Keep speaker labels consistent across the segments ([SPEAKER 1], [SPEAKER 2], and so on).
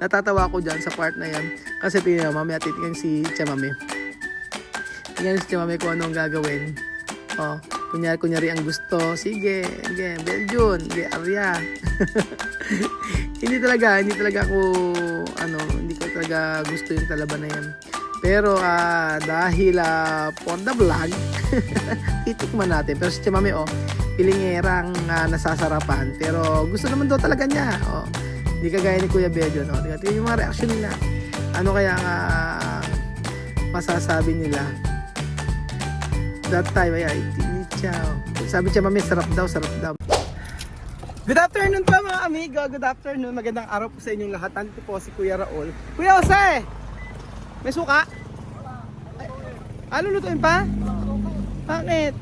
[SPEAKER 1] Natatawa ko dyan sa part na yan. Kasi tingnan, mamaya titingnan si Chamame. Tingnan si Chamame kung anong gagawin. Oh, kunyari ang gusto. Sige, Belgian, sige, Arya. hindi talaga ako, hindi ko talaga gusto yung talaba na yan. Pero dahil for the vlog, titikman natin. Pero si Chamame, pilingerang nasasarapan. Pero gusto naman daw talaga niya. Hindi kagaya ni Kuya Belgian. Tingnan yung mga reaction nila. Ano kaya masasabi nila? That time, sabi Chamame, sarap daw. Good afternoon po mga amigo. Good afternoon. Magandang araw po sa inyong lahat. Nandito po si Kuya Raul. Kuya Jose! May suka? Lulutuin pa? Bakit?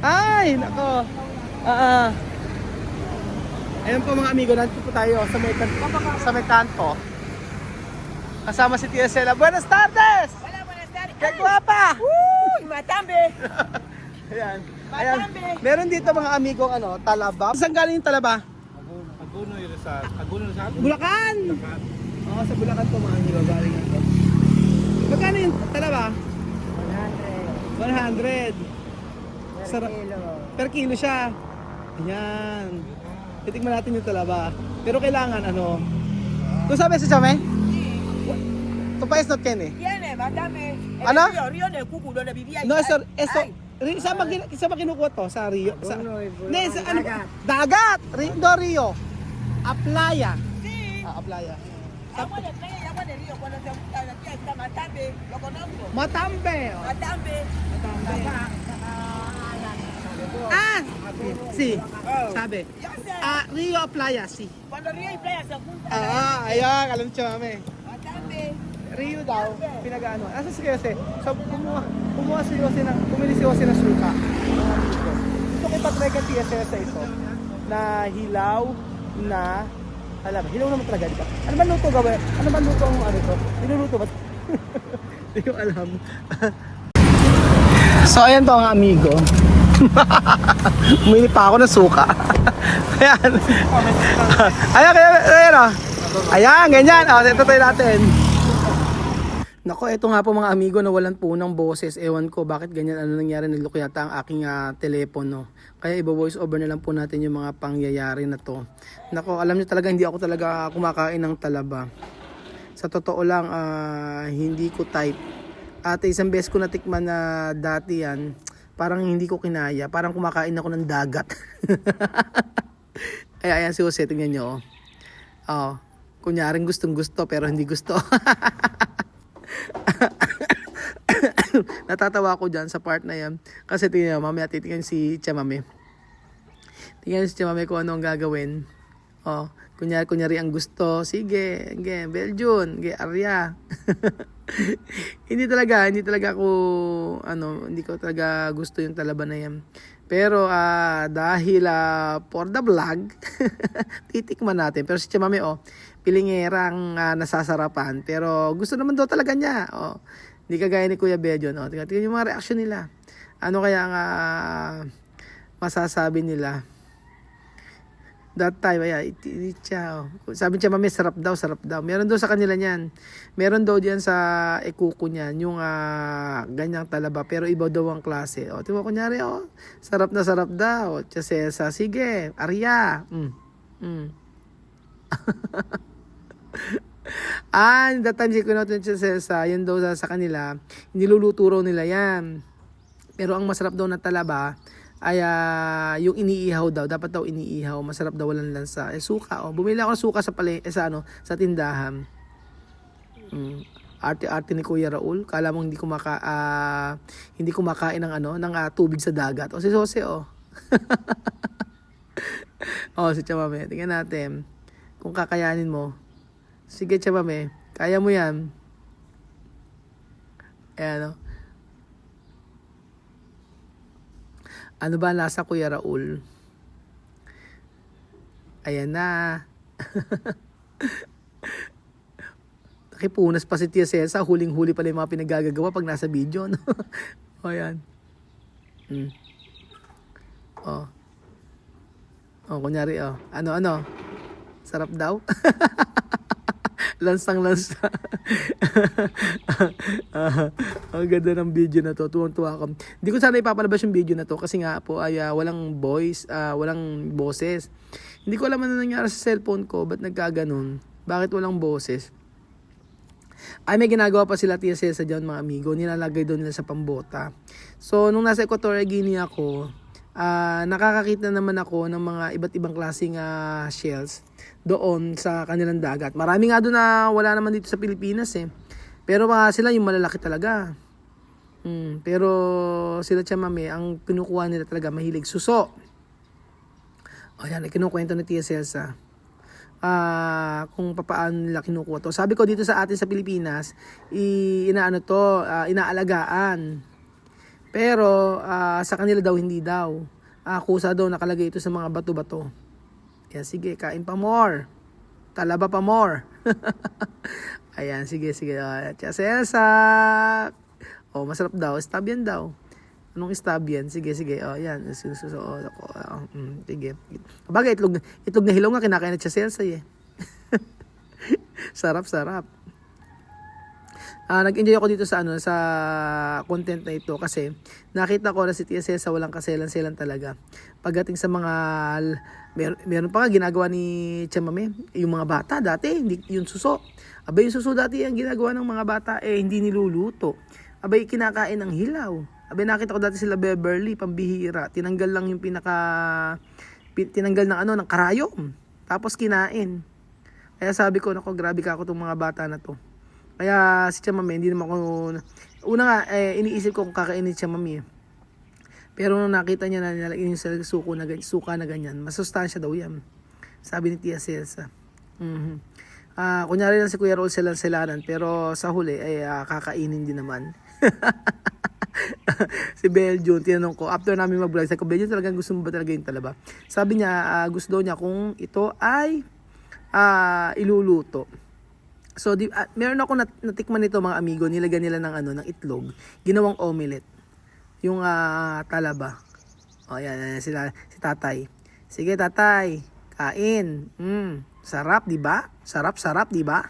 [SPEAKER 1] Ay, nako. Ayun po mga amigo, nandito po tayo sa may kanto. Kasama si Tia Cela. Buenas tardes!
[SPEAKER 2] Hola, buenas tardes.
[SPEAKER 1] ¡Qué guapa!
[SPEAKER 2] ¡Uy, matambe!
[SPEAKER 1] Ayan.
[SPEAKER 2] Matambe!
[SPEAKER 1] Meron dito mga amigong talaba. Saan galing yung talaba?
[SPEAKER 3] Aguno yun sa
[SPEAKER 1] Bulacan! Oo, sa Bulacan po mga amigo galing ito. Magkano yung talaba? 100. Sarap. Per kilo siya. Ayan. Titikman natin yung talaba. Pero kailangan Tú sabes si Chame? Tu país no tiene.
[SPEAKER 2] Tiene, matambe.
[SPEAKER 1] Ano?
[SPEAKER 2] Río de Cucu, donde vivía.
[SPEAKER 1] No, eso
[SPEAKER 2] Ay,
[SPEAKER 1] saan ba kinukuha to? Sa Rio? Hindi, sa
[SPEAKER 2] Dagat.
[SPEAKER 1] Dagat! Rio. A playa.
[SPEAKER 2] Sí.
[SPEAKER 1] A playa.
[SPEAKER 2] Agua de playa y agua de río. Cuando aquí está Matambe, lo conozco.
[SPEAKER 1] Matambe.
[SPEAKER 2] Matambe.
[SPEAKER 1] Sí. Sabi.
[SPEAKER 2] Yo sé.
[SPEAKER 1] Rio a playa, sí.
[SPEAKER 2] Cuando río y playa se juntan.
[SPEAKER 1] Ayan, alam siya mami.
[SPEAKER 2] Matambe.
[SPEAKER 1] Rio daw, pinag-ano. Asa si Jose? So, bumili si Jose ng suka. Gusto ko ipatry ka TSS sa ito. Na hilaw na, hilaw naman talaga, di ba? Ano ba luto gawin? Ano ba luto ang ito? Niluluto ba? Hindi ko alam. So, ayan po ang amigo. Bumili pa ako ng suka. Ayan. Ayan, ganyan. Ito tayo natin. Nako, eto nga po mga amigo, nawalan po ng boses. Ewan ko bakit ganyan, nangyari, nalok yata ang aking telepono. Kaya iba-voice over na lang po natin yung mga pangyayari na to. Nako, alam niyo talaga, hindi ako talaga kumakain ng talaba. Sa totoo lang, hindi ko type. At isang beses ko natikman na dati yan, parang hindi ko kinaya. Parang kumakain ako ng dagat. Ay, ayan si Jose, tingnan nyo. Kunyaring gustong gusto pero hindi gusto. Natatawa ko dyan sa part na yan. Kasi tingnan, mamaya titingnan si Chamame. Tingnan si Chamame kung anong gagawin. Kunyari ang gusto. Sige, Belgian, sige, Arya. hindi talaga ako, hindi ko talaga gusto yung talaba na yan. Pero dahil for the vlog, titikman natin. Pero si Chamame, pilingerang nasasarapan. Pero gusto naman daw talaga niya. Hindi kagaya ni Kuya Belgian. Tingnan yung mga reaction nila. Ano kaya masasabi nila? That time, sabi niya, Mami, sarap daw. Meron daw sa kanila niyan. Meron daw diyan sa ekuko niyan, yung ganyang talaba. Pero iba daw ang klase. Tingnan kunyari, sarap na sarap daw. Kasi sige, Arya. That time si Kunoto sa yun daw sa kanila, niluluto raw nila yan. Pero ang masarap daw na talaba ay yung iniihaw daw. Dapat daw iniihaw. Masarap daw walang lansa. Suka. Bumili ako ng suka sa tindahan. Arte-arte ni Kuya Raul. Kala mo hindi kumakain ng ng tubig sa dagat. Si Jose si Chamame. Tingnan natin kung kakayanin mo. Sige, Chamame. Kaya mo yan. Ayan, Ano ba lasa, Kuya Raul? Ayan na. Nakipunas pa si Tia Cesa. Huling-huli pala yung mga pinagagagawa pag nasa video. No? Ayan. Kunyari, Ano? Sarap daw. Lansang-lansa. Ang ganda ng video na to. Tuwang-tuwa ako. Hindi ko sana ipapalabas yung video na to kasi nga po ay walang voice, walang boses. Hindi ko alam ano nangyari sa cellphone ko. Ba't nagkaganon? Bakit walang boses? Ay, may ginagawa pa sila Tia Cesa dyan mga amigo. Nilalagay doon nila sa pambota. So, nung nasa Equatorial Guinea ako, nakakakita naman ako ng mga iba't ibang klaseng shells doon sa kanilang dagat. Marami nga doon na wala naman dito sa Pilipinas eh. Pero sila yung malalaki talaga. Pero sila chamame, ang kinukuha nila talaga mahilig suso. O yan, kinukwento ni Tia Celsa. Kung paano nila kinukuha to. Sabi ko dito sa atin sa Pilipinas, inaalagaan. Pero sa kanila daw hindi daw. Kusa daw nakalagay ito sa mga bato-bato. Yan, sige, kain pa more. Talaba pa more. Ayan, sige. Tia Celsa. Masarap daw. Stab yan daw. Anong stab yan? Sige. Yan. Sige. Bagay, itlog na hilaw nga kinakain na Tia Celsa eh. Sarap. Nag-enjoy ako dito sa sa content na ito kasi nakita ko na si Tia Celsa walang kaselan-selan talaga. Pagdating sa mga meron pa nga ginagawa ni Chamame, yung mga bata dati, hindi yung suso. Abay yung suso dati ang ginagawa ng mga bata hindi niluluto. Abay kinakain ng hilaw. Abay nakita ko dati sila Beverly, pambihira. Tinanggal lang yung tinanggal ng karayom. Tapos kinain. Kaya sabi ko, nako grabe ka ako tong mga bata na to. Kaya si Chamame, hindi naman ako... Una nga, iniisip ko kung kakainin si Chamame. Pero nung nakita niya na nilalagay yung suka na ganyan, masustansya daw yan. Sabi ni Tia Celsa. Kunyari lang si Kuya Rol selanan, pero sa huli, kakainin din naman. Si Belgium, tinanong ko, after namin mag-vlog, sabi ko, Belgium talagang gusto mo ba talaga yung talaba? Sabi niya, gusto daw niya kung ito ay iluluto. So, meron ako natikman nito mga amigo, nilagyan nila ng itlog, ginawang omelette. Yung talaba. Yan, si tatay. Sige tatay, kain. Sarap, di ba? Sarap, di ba?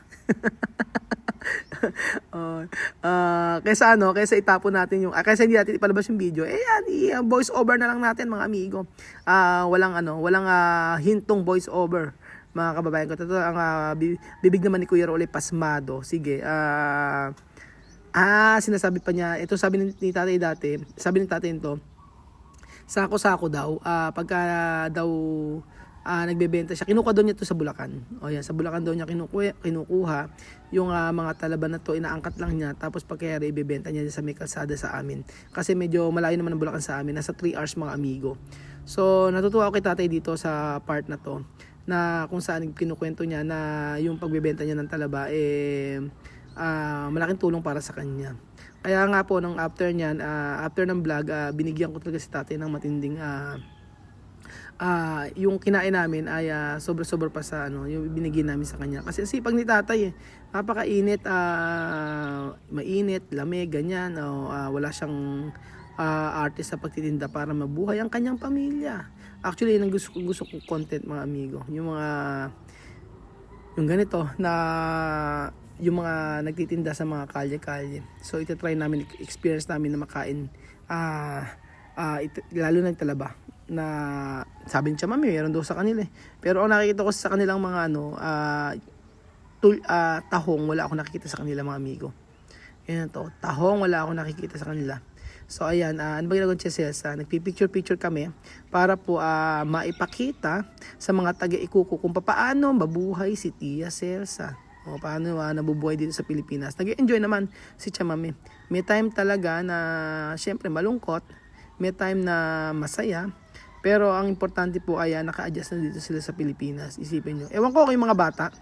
[SPEAKER 1] Kaysa itapon natin yung kaysa hindi natin ipalabas yung video, yan, voice over na lang natin mga amigo. Walang hintong voice over. Mga kababayan ko, ito ang bibig naman ni Kuya Rol pasmado. Sige, sinasabi pa niya, ito sabi ni tatay dati, sabi ni tatay nito, sako-sako daw, pagka daw nagbebenta siya, kinukuha daw niya ito sa Bulacan. Yan, sa Bulacan daw niya kinukuha yung mga talaba na to, inaangkat lang niya, tapos pagkayari ibebenta niya sa may kalsada sa amin. Kasi medyo malayo naman ang Bulacan sa amin, nasa 3 hours mga amigo. So, natutuwa ako kay tatay dito sa part na to, na kung saan kinukwento niya na yung pagbebenta niya ng talaba malaking tulong para sa kanya. Kaya nga po nung after ng vlog, binigyan ko talaga si tatay ng matinding yung kinain namin ay sobra-sobra pa sa yung binigyan namin sa kanya. Kasi sipag ni tatay napakainit, mainit, lamig, ganyan. Wala siyang artist sa pagtitinda para mabuhay ang kanyang pamilya. Actually, yun ang gusto kong content mga amigo. Yung ganito na yung mga nagtitinda sa mga kalye-kalye. So, ito-try namin, experience namin na makain lalo ng talaba na sabi niya, mami, meron daw sa kanila Pero ang nakikita ko sa kanilang mga tahong, wala ako nakikita sa kanila mga amigo. Yan to, tahong, wala ako nakikita sa kanila. So ayan, ano ba ginagawa ni Tia Celsa? Nagpipicture kami para po maipakita sa mga taga-ikuko kung paano mabuhay si Tia Celsa. Paano nabubuhay dito sa Pilipinas. Nag-enjoy naman si Chamame. May time talaga na syempre malungkot, may time na masaya, pero ang importante po ay naka-adjust na dito sila sa Pilipinas. Isipin nyo. Ewan ko kay mga bata.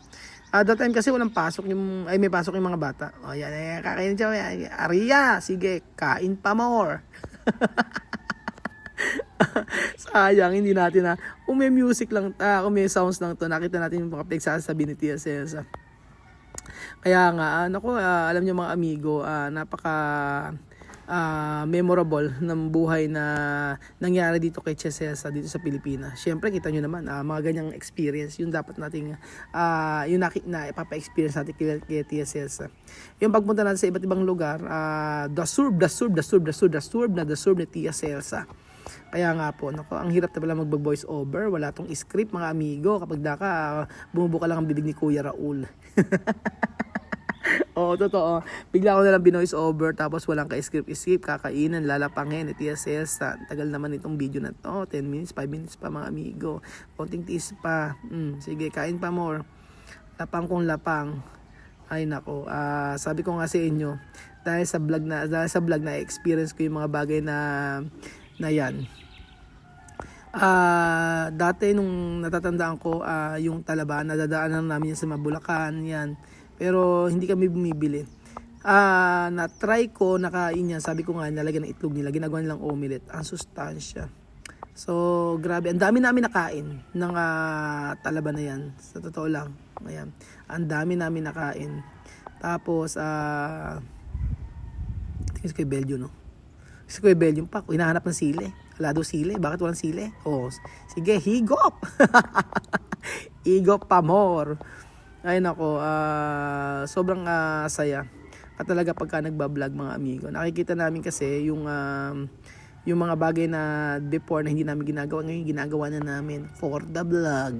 [SPEAKER 1] That time kasi walang pasok may pasok yung mga bata. Yan, kakain siya. Aria, sige, kain pa more. Sayang, hindi natin kung may music lang, kung may sounds lang to, nakita natin yung mga pinagsasabi ni Tia Celsa. Kaya nga, alam niyo mga amigo, napaka memorable ng buhay na nangyari dito kay Tia Celsa dito sa Pilipinas. Syempre kita nyo naman mga ganyang experience yung dapat nating yung na ipapa-experience natin kay Tia Celsa. Yung pagpunta natin sa iba't ibang lugar, the surb ni Tia Celsa. Kaya nga po, nako, ang hirap na pala mag-voice over, wala tong script mga amigo, kapag daka bumubuka lang ang bibig ni Kuya Raul. Oo, totoo. Bigla ko nalang binoise over tapos walang ka-script, kakainan, lalapangin, Tia Celsa. Tagal naman itong video na to, 10 minutes, 5 minutes pa mga amigo. Konting tiis pa. Sige, kain pa more. Lapang kong lapang. Ay nako, sabi ko nga sa inyo, dahil sa vlog na experience ko yung mga bagay na yan. Dati nung natatandaan ko, yung Talaba, nadadaanan namin yan sa Mabulacan, yan. Pero hindi kami bumibili. Na-try ko, nakain yan. Sabi ko nga, nalagyan ng itlog nila. Ginagawa nilang omelette. Ang sustansya. So, grabe. Ang dami namin nakain ng Talaba na yan. Sa totoo lang. Ayan. Ang dami namin nakain. Tapos, tingin ko yung Belgium, no? Kasi ko yung Belgium pa. Hinahanap ng sile. Wala daw sile. Bakit walang sile? Oh, sige, higop! Higop pa more. Ay nako, sobrang saya. At talaga pagka nagba-vlog mga amigo. Nakikita namin kasi yung mga bagay na before na hindi namin ginagawa, ngayon ginagawa na namin for the vlog.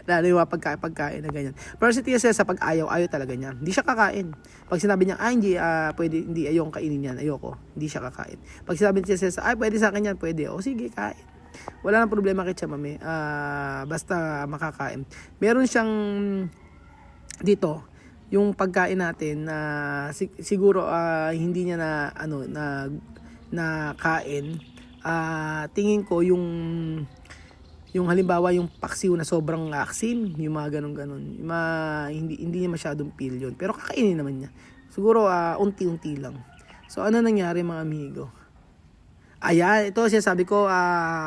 [SPEAKER 1] Lalo yung mga pagkain na ganyan. Pero si Tia Celsa, pag ayaw talaga niya. Hindi siya kakain. Pag sinabi niya, hindi, pwede, hindi, ayokong kainin yan, ayoko. Hindi siya kakain. Pag sinabi ni Tia Celsa, pwede sa akin yan, pwede. O sige, kain. Wala nang problema kay Tia Mami. Basta makakain. Meron siyang dito yung pagkain natin na siguro hindi niya na kain, tingin ko yung halimbawa yung paksiw na sobrang aksim, yung mga ganun hindi niya masyadong feel yun, pero kakainin naman niya siguro unti-unti lang. So ano nangyari mga amigo? Ayan, ito siya sabi ko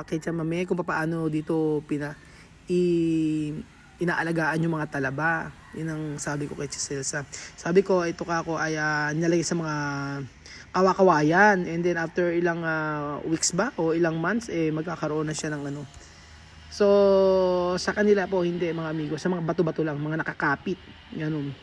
[SPEAKER 1] kay Tia Mami kung paano dito inaalagaan yung mga talaba. Yun ang sabi ko kay Tia Celsa. Sabi ko, ito kako ay nilagay sa mga kawakawayan. And then after ilang weeks ba o ilang months, magkakaroon na siya ng ano. So, sa kanila po, hindi mga amigo. Sa mga bato-bato lang, mga nakakapit. Ganun.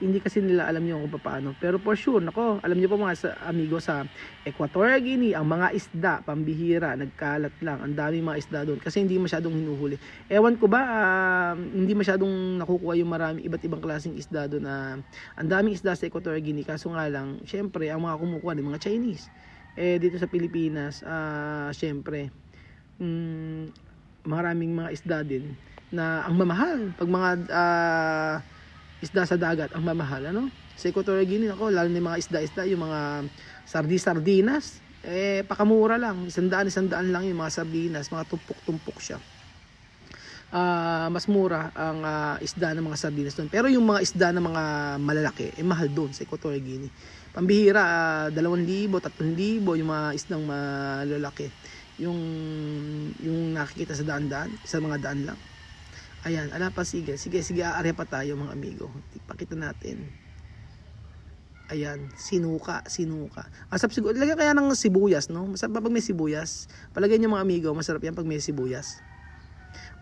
[SPEAKER 1] Hindi kasi nila alam yung kung paano. Pero for sure, nako, alam niyo po mga amigo sa Equatorial Guinea, ang mga isda, pambihira, nagkalat lang. Ang dami mga isda doon kasi hindi masyadong hinuhuli. Ewan ko ba, hindi masyadong nakukuha yung marami iba't ibang klaseng isda doon. Ang daming isda sa Equatorial Guinea, kaso nga lang, syempre, ang mga kumukuha ng mga Chinese. Dito sa Pilipinas, syempre, maraming mga isda din na ang mamahal. Pag mga isda sa dagat ang mamahal, ano? Sa Equatorial Guinea, ako, lalo na yung mga isda-isda, yung mga sardinas, pakamura lang, 100 lang yung mga sardinas, mga tumpok-tumpok siya. Mas mura ang isda ng mga sardinas doon. Pero yung mga isda ng mga malalaki, mahal doon sa Equatorial Guinea. Pambihira, 2,000, 3,000 yung mga isdang malalaki. Yung nakikita sa daan-daan, sa mga daan lang. Ayan, pa, sige, aarya pa tayo mga amigo. Pakita natin. Ayan, sinuka. Masarap siguro, lagyan kaya ng sibuyas, no? Masarap pa pag may sibuyas. Palagay niyo mga amigo, masarap yan pag may sibuyas.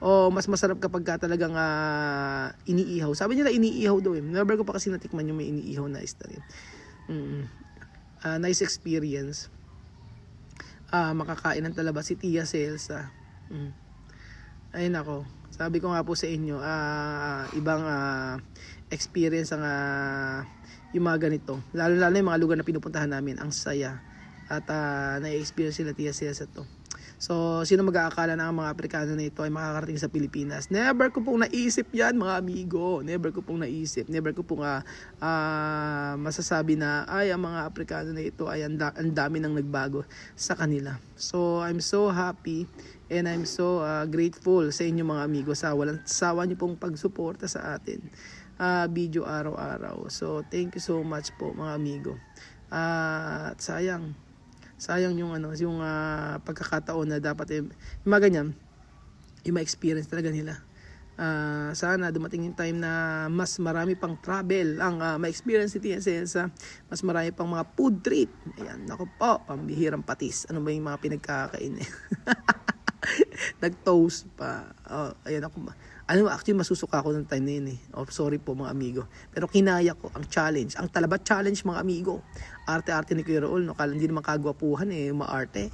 [SPEAKER 1] O mas masarap kapag talagang iniihaw. Sabi nila iniihaw daw eh. Never ko pa kasi natikman yung may iniihaw na isda rin. Nice experience. Makakain ng talaba si Tia Celsa. Ayun ako. Sabi ko nga po sa inyo, ibang experience ang yung mga ganito. Lalo yung mga lugar na pinupuntahan namin, ang saya. At na-experience sila Tia Celsa to. So, sino mag-aakala na ang mga Aprikano na ito ay makakarating sa Pilipinas? Never ko pong naisip yan, mga amigo. Never ko pong naisip. Never ko pong masasabi na, ay, ang mga Aprikano na ito ay ang dami nang nagbago sa kanila. So, I'm so happy and I'm so grateful sa inyo mga amigo sa walang sawa niyo pong pagsuporta sa atin. Video araw-araw. So, thank you so much po mga amigo. At sayang yung pagkakataon na dapat yung mga ganyan, yung ma-experience talaga nila. Sana dumating yung time na mas marami pang travel ang ma-experience ni Tia Cesa, mas marami pang mga food trip. Ayan, ako po, pambihirang patis. Ano ba yung mga pinagkakain? Nag-toast pa. Oh, ayan ako. Actually masusuka ako ng time na yun eh. Oh, sorry po mga amigo. Pero kinaya ko ang challenge. Ang Talabat challenge mga amigo. Arte-arte ni Kuya Raul. No? Kala hindi naman kagwapuhan eh. Maarte.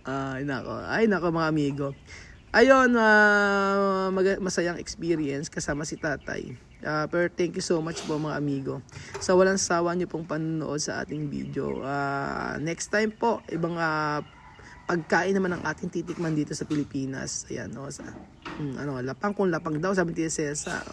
[SPEAKER 1] Ay nako mga amigo. Ayun, masayang experience kasama si tatay. Pero thank you so much po mga amigo. Sa walang sawa niyo pong panonood sa ating video. Next time po, ibang pagkain naman ang ating titikman dito sa Pilipinas. Ayan, lapang kung lapang daw, sabi ni Tia Cesa.